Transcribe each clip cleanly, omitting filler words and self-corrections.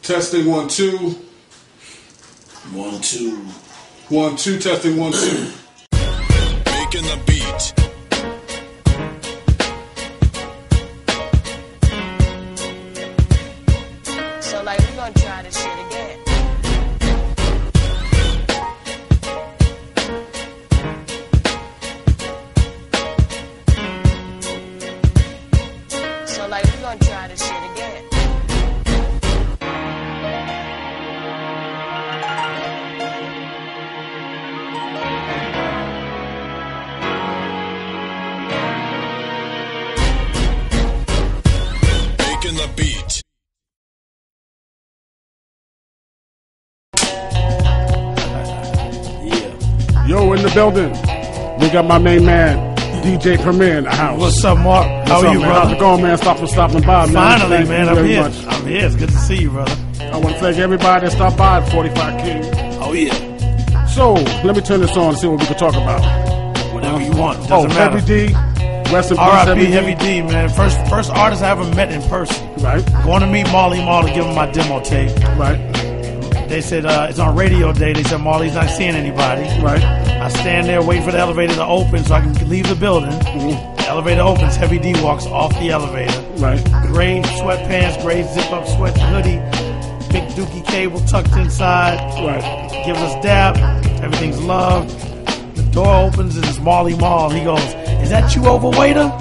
Testing 1 2. 1 2. 1 2. Testing 1 2. Making the beat. So like we gonna try this shit again. So like we gonna try this shit again. Making the beat. Yo, in the building. We got my main man, DJ Premier, in the house. What's up, Mark? How are you, brother? How's it going, man? Stop for stopping by, man. Finally, Thank man. you I'm very here. much. I'm here. It's good to see you, brother. I want to thank everybody that stopped by at 45 King. Oh, yeah. So, let me turn this on and see what we can talk about. Whatever you want. Doesn't matter. Heavy D. Rest in peace, R.I.P. Heavy D, man. First artist I ever met in person. Right. Going to meet Marley Marl to give him my demo tape. Right. They said it's on radio day. They said Marley's not seeing anybody. Right. I stand there waiting for the elevator to open so I can leave the building. Mm-hmm. The elevator opens. Heavy D walks off the elevator. Right. Gray sweatpants, gray zip-up sweat hoodie, big dookie cable tucked inside. Right. Gives us dap. Everything's loved. The door opens and it's Marley Marl. He goes, "Is that you, overwaiter?"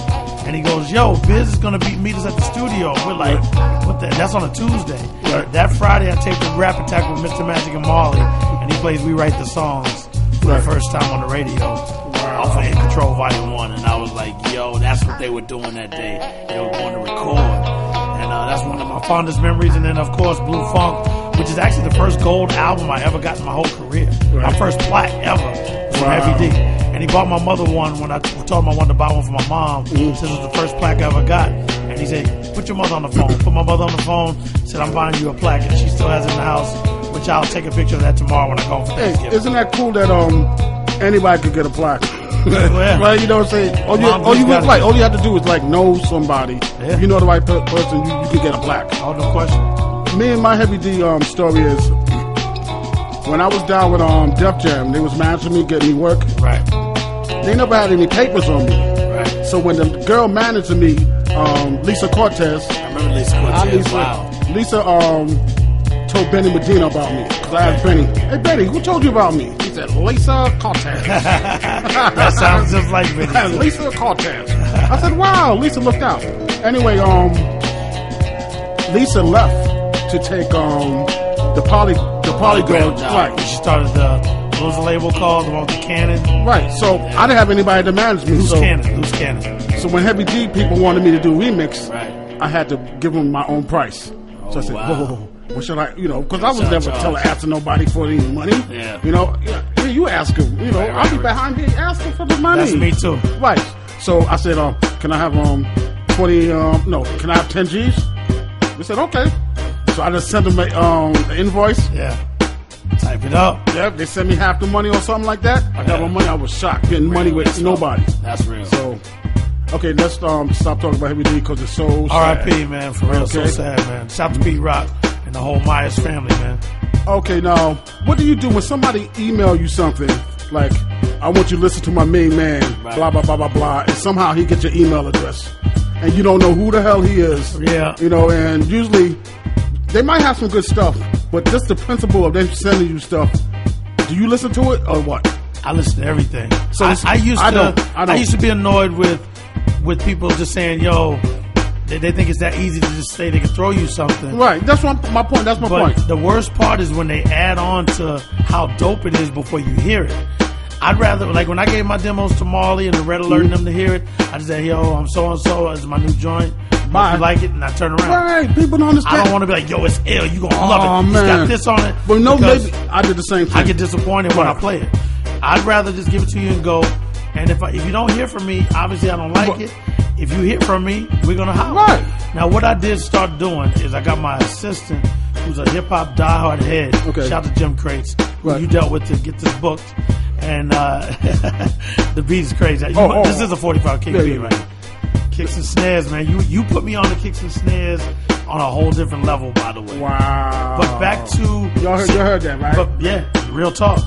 And he goes, "Yo, Biz is gonna meet us at the studio." We're like, "What the?" That's on a Tuesday. Right. That Friday, I taped a rap attack with Mr. Magic and Marley, and he plays "We Write the Songs" for the first time on the radio off of In Control Volume 1. And I was like, "Yo, that's what they were doing that day. They were going to record." And that's one of my fondest memories. And then, of course, Blue Funk, which is actually the first gold album I ever got in my whole career. Right. My first plaque ever was from Heavy D. And he bought my mother one when I told him I wanted to buy one for my mom. Since it was the first plaque I ever got. And he said, "Put your mother on the phone." Put my mother on the phone. Said, "I'm buying you a plaque." And she still has it in the house, which I'll take a picture of that tomorrow when I go home for Hey, Thanksgiving. isn't that cool that anybody could get a plaque? Yeah. Right, you know what I'm saying? All you have to do is like know somebody. Yeah. If you know the right person, you can get a plaque. Oh, no question. Me and my Heavy D story is when I was down with Def Jam, they was managing me, getting me work. Right. They never had any papers on me. Right. So when the girl managing me, Lisa Cortez, I remember Lisa Cortez. Wow. Lisa told Benny Medina about me. 'Cause I asked Benny, "Hey Benny, who told you about me?" He said, "Lisa Cortez." That sounds just like Benny. Lisa Cortez. I said, "Wow." Lisa looked out. Anyway, Lisa left to take the Polygon. Right. She started what was the label called? The one with the cannon? Right. So I didn't have anybody to manage me. Who's so, Cannon? Who's Cannon? So when Heavy D people wanted me to do remix, Right. I had to give them my own price. So I said, wow. "Whoa, what should I?" Because I was never asking nobody for any money. Yeah. Hey, you ask him. I'll be behind here asking for the money. That's me too. Right. So I said, "Can I have 20? Can I have 10 G's?" They said, "Okay." So I just sent them the invoice. Yeah. Type it up. Yeah, they sent me half the money or something like that. I got my money. I was shocked getting money with nobody. That's real. So, okay, let's stop talking about Heavy D because it's so sad. R.I.P. man, for real, so Okay. sad, man. Shout out to Pete Rock and the whole Myers family, man. Okay, now, what do you do when somebody email you something like, "I want you to listen to my main man, Right. blah, blah, blah, blah, blah," and somehow he gets your email address, and you don't know who the hell he is. Yeah. And usually, they might have some good stuff, but just the principle of them sending you stuff, do you listen to it or what? I listen to everything. So I used I to. don't. I used to be annoyed with people just saying, "Yo," they think it's that easy to just say they can throw you something. Right, that's my point. That's my But point. the worst part is when they add on to how dope it is before you hear it. I'd rather, like when I gave my demos to Marley and the Red alerting them to hear it, I just said, "Yo, I'm so and so. It's my new joint. Bye. If you like it," and I turn around. Right, people don't understand. I don't want to be like, "Yo, it's ill. You gonna love it. It's man. got this on it." But no, because maybe I did the same thing. I get disappointed when I play it. I'd rather just give it to you and go. And if you don't hear from me, obviously I don't like it. If you hear from me, we're gonna holler. Right. Now, what I did start doing is I got my assistant, who's a hip hop diehard head. Okay. Shout out to Jim Crates, who Right. you dealt with to get this booked. And the beat is crazy. This is a 45 kick beat, right? Kicks and snares, man. You put me on the kicks and snares on a whole different level, by the way. Wow. But back to y'all heard that, right? But yeah, real talk.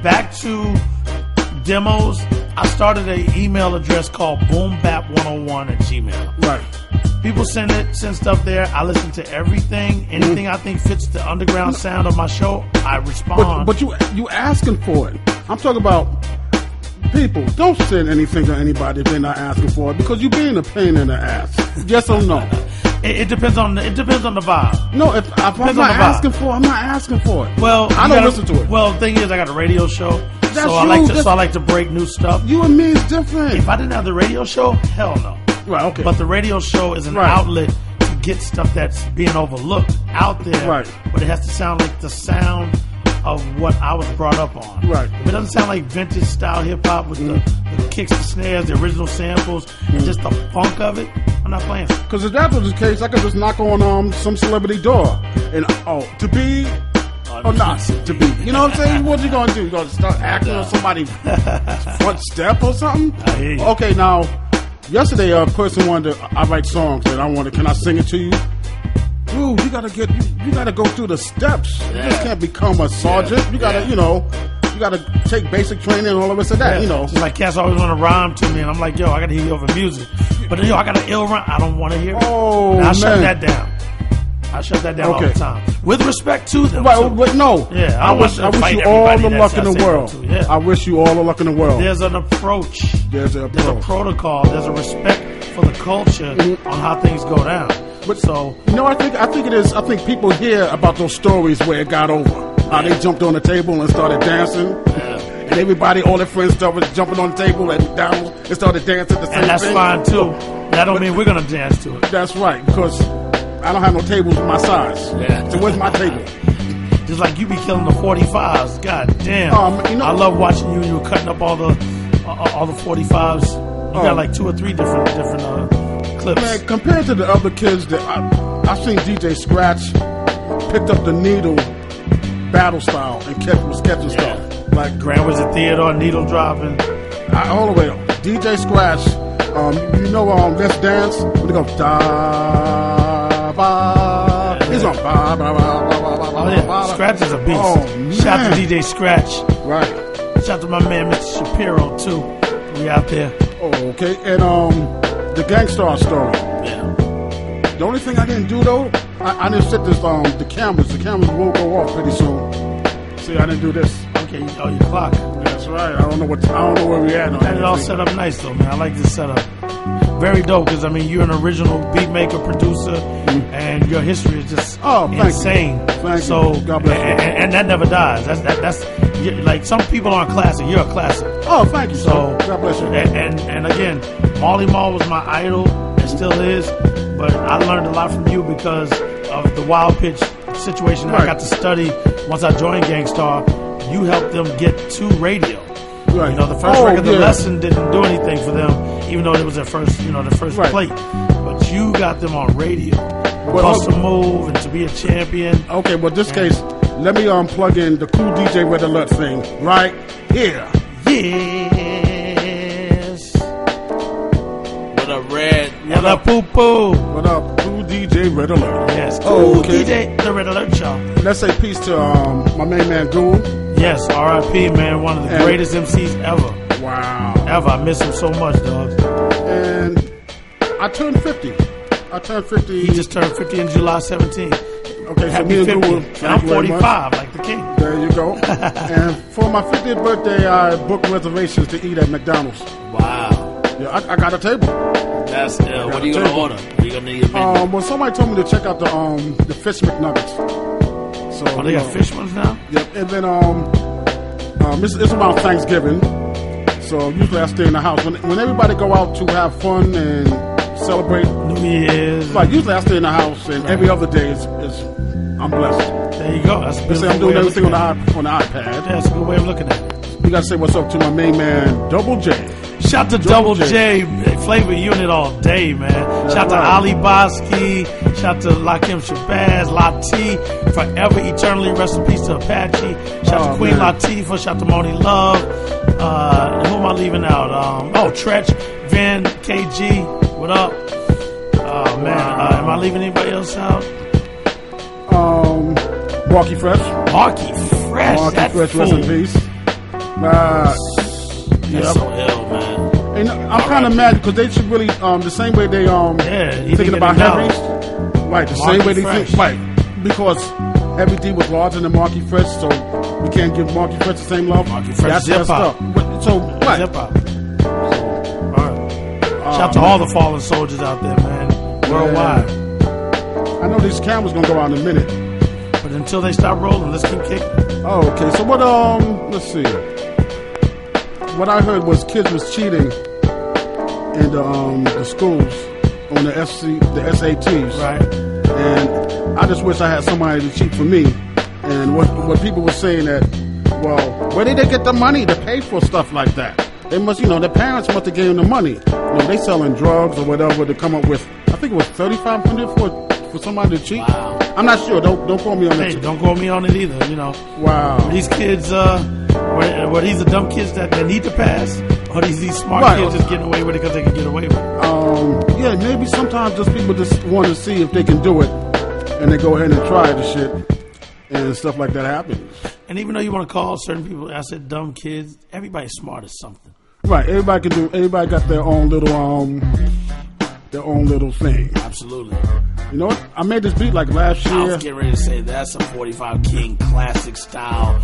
Back to demos. I started an email address called boombap101@gmail. Right. People send stuff there. I listen to everything. Anything I think fits the underground sound of my show, I respond. But you asking for it. I'm talking about people. Don't send anything to anybody if they're not asking for it, because you being a pain in the ass. Yes or no? It depends on the vibe. No, if I'm not asking for it, I'm not asking for it. Well, I don't listen to it. Well, the thing is, I got a radio show, That's so I like to break new stuff. You and me is different. If I didn't have the radio show, hell no. Right, okay. But the radio show is an outlet to get stuff that's being overlooked out there. Right. But it has to sound like the sound of what I was brought up on. Right. If it doesn't sound like vintage style hip hop with the kicks, the snares, the original samples, and just the funk of it, I'm not playing. Because if that was the case, I could just knock on some celebrity door and to be or not to be. You know what I'm saying? What you gonna do? You gonna start acting on somebody's front step or something? I hear you. Okay, now yesterday a person wanted to. I write songs and I wanted. Can I sing it to you? Dude, you gotta go through the steps. You just can't become a sergeant. You gotta, you gotta take basic training and all the rest of that. Just like cats always want to rhyme to me, and I'm like, yo, I gotta hear you over music. But I got an ill rhyme. I don't want to hear it. Oh, and I man. shut that down. I shut that down all the time. With respect to them. Right, but no. Yeah, I wish you all the luck in the world. Yeah. I wish you all the luck in the world. There's an approach. There's a protocol. There's a respect for the culture on how things go down. But I think it is. I think people hear about those stories where it got over. How they jumped on the table and started dancing. And everybody, all their friends started jumping on the table and down and started dancing the same thing. And that's fine too. That don't mean we're gonna dance to it. That's right, because I don't have no tables my size. Yeah. So where's my table? Just like you be killing the 45s. God damn. I love watching you. You were cutting up all the 45s. You got like 2 or 3 different clips. Man, compared to the other kids that I've seen DJ Scratch picked up the needle battle style and was catching stuff. Like Grand Wizard Theodore, needle dropping. All the way up. DJ Scratch, Let's Dance, when they go da ba. He's on ba ba ba ba ba ba ba. Scratch is a beast. Oh, man. Shout to DJ Scratch. Right. Shout to my man Mr. Shapiro too. We out there. Oh, okay. And the Gangstar story. Yeah. The only thing I didn't do though, I didn't set this the cameras. The cameras will go off pretty soon. See, I didn't do this. Okay, you clock. That's right. I don't know where we at. Had it all set up nice though, man. I like this setup. Very dope, because I mean you're an original beat maker, producer, and your history is just insane. Thank so, you. God bless you. And that never dies. That's like some people aren't classic. You're a classic. Oh, thank you. So God bless you. And again, Marley Marl was my idol and still is, but I learned a lot from you because of the Wild Pitch situation that I got to study once I joined Gangstar. You helped them get to radio. Right. You know, the first record, The Lesson, didn't do anything for them, even though it was their first, their first plate. But you got them on radio. Bust a Move and To Be a Champion. Okay, well, this case, let me plug in the cool DJ Red Alert thing right here. Yes. What up, Red? What up, Poo Poo? What up, cool DJ Red Alert? Yes, cool DJ, the Red Alert Show. Let's say peace to my main man, Gould. Yes, R.I.P., man. One of the greatest MCs ever. Wow. Ever. I miss him so much, dog. And I turned 50. He just turned 50 in July 17th. Okay, Happy so me and 50. And I'm 45, like the king. There you go. And for my 50th birthday, I booked reservations to eat at McDonald's. Wow. Yeah, I got a table. That's what are you going to order? What are you going to need a menu? Well, somebody told me to check out the fish McNuggets. So, they got fish ones now? Yep. And then it's around Thanksgiving, so usually I stay in the house. When everybody go out to have fun and celebrate New Year's, like usually I stay in the house, and every other day is I'm blessed. There you go. That's a They say I'm doing everything on the iPad. Yeah, that's a good way of looking at it. You gotta say what's up to my main man, Double J. Shout to Double J, Flavor Unit all day, man. Shout to Ali Bosky. Shout to Lakim Shabazz, Lati, forever, eternally, rest in peace to Apache. Shout to Queen Latifah. Shout to Moni Love. Who am I leaving out? Tretch, Vin, KG. What up? Oh man, am I leaving anybody else out? Marky Fresh. Marky Fresh. Marky that Fresh, fool. rest in peace. That's so ill, man. And I'm kind of mad because they should really, the same way they thinking about Heavy, right? The Marky same way they Fresh. think, right? Because Heavy D was larger than Marky Fresh, so we can't give Marky Fresh the same love. Marky Fresh That's zip messed hop. up. So right. Zip hop. Shout out to all the fallen soldiers out there, man. Worldwide. I know these cameras gonna go out in a minute. But until they stop rolling, let's keep kicking. Oh, okay. So what? Let's see. What I heard was kids was cheating in the schools on the SATs. Right. And I just wish I had somebody to cheat for me. And what people were saying that, well, where did they get the money to pay for stuff like that? They must, their parents must have gave them the money. They selling drugs or whatever to come up with. I think it was $3,500 for somebody to cheat. Wow. I'm not sure. Don't quote me on that. Hey, don't quote me on it either. Wow. These kids, were these the dumb kids that need to pass, or these smart kids just getting away with it because they can get away with it? Yeah, maybe sometimes just people just want to see if they can do it, and they go ahead and try the shit, and stuff like that happens. And even though you want to call certain people, I said dumb kids, everybody's smart as something. Right, everybody can do. Everybody got their own little thing. Absolutely. You know what? I made this beat like last I year. was getting ready to say that's a 45 King classic style.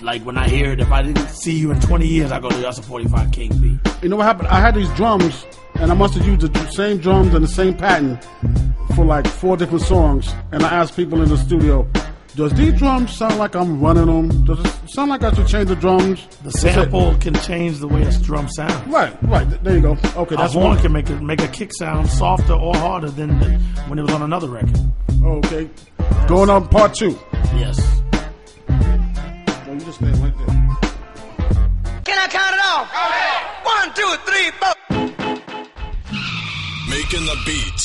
Like when I hear it, if I didn't See you in 20 years, I go, that's a 45 King beat. You know what happened? I had these drums, and I must have used the same drums and the same pattern for like 4 different songs. And I asked people in the studio, does these drums sound like I'm running them? Does it sound like I should change the drums? the sample can change the way a drum sounds. Right. There you go. Okay, that's Horn one. can make a kick sound softer or harder than when it was on another record. Okay. Going on part 2. Yes. Oh, you just stand right there. Can I count it off? 1, 2, 3, 4. Making the beat.